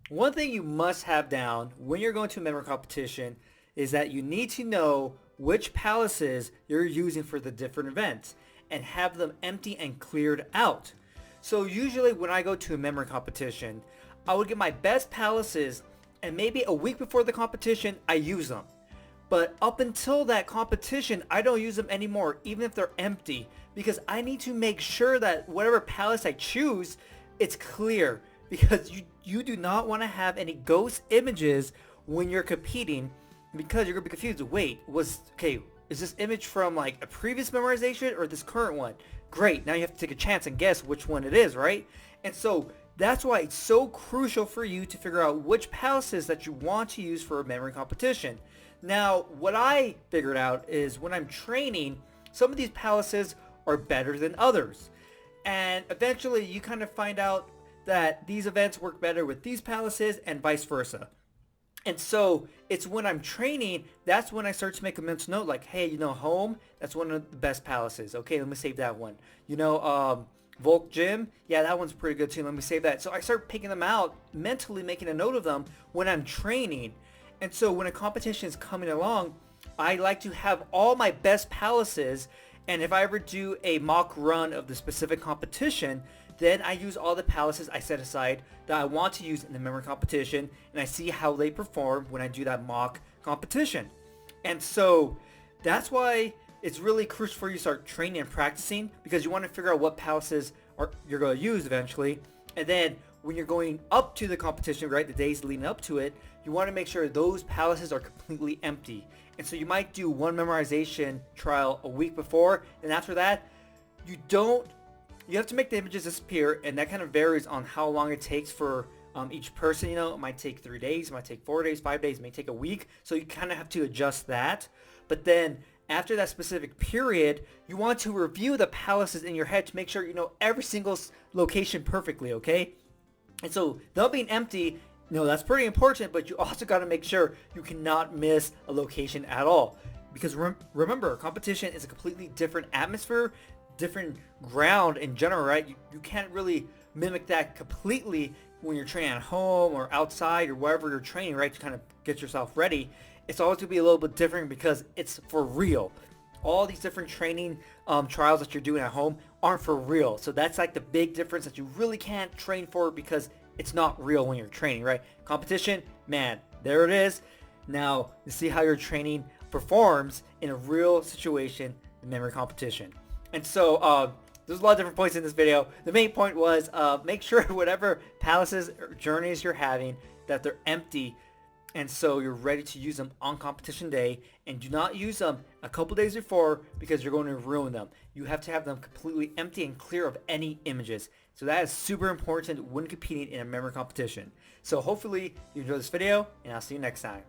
One thing you must have down when you're going to a memory competition is that you need to know which palaces you're using for the different events and have them empty and cleared out. So usually when I go to a memory competition, I would get my best palaces and maybe a week before the competition, I use them. But up until that competition, I don't use them anymore, even if they're empty, because I need to make sure that whatever palace I choose, it's clear. Because you do not want to have any ghost images when you're competing, because you're gonna be confused. Wait, is this image from like a previous memorization or this current one? Great, now you have to take a chance and guess which one it is, right? And so that's why it's so crucial for you to figure out which palaces that you want to use for a memory competition. Now, what I figured out is when I'm training, some of these palaces are better than others. And eventually you kind of find out that these events work better with these palaces and vice versa. And so it's when I'm training, that's when I start to make a mental note like, hey, home, that's one of the best palaces. Okay, let me save that one. Volk Gym, yeah, that one's pretty good too. Let me save that. So I start picking them out, mentally making a note of them when I'm training. And so when a competition is coming along, I like to have all my best palaces. And if I ever do a mock run of the specific competition, then I use all the palaces I set aside that I want to use in the memory competition, and I see how they perform when I do that mock competition. And so that's why it's really crucial for you to start training and practicing, because you want to figure out what palaces you're going to use eventually. And then when you're going up to the competition, right, the days leading up to it, you want to make sure those palaces are completely empty. And so you might do one memorization trial a week before, and after that, you have to make the images disappear, and that kind of varies on how long it takes for each person. It might take 3 days, it might take 4 days, 5 days, it may take a week. So you kind of have to adjust that. But then after that specific period, you want to review the palaces in your head to make sure you know every single location perfectly, okay? And so them being empty, that's pretty important, but you also got to make sure you cannot miss a location at all. Because remember, competition is a completely different atmosphere, different ground in general, right? You can't really mimic that completely when you're training at home or outside or wherever you're training, right, to kind of get yourself ready. It's always going to be a little bit different because it's for real. All these different training trials that you're doing at home aren't for real. So that's like the big difference that you really can't train for, because it's not real when you're training, right? Competition, man, there it is. Now, you see how your training performs in a real situation, the memory competition. And so there's a lot of different points in this video. The main point was make sure whatever palaces or journeys you're having, that they're empty, and so you're ready to use them on competition day. And do not use them a couple days before, because you're going to ruin them. You have to have them completely empty and clear of any images. So that is super important when competing in a memory competition. So hopefully you enjoyed this video, and I'll see you next time.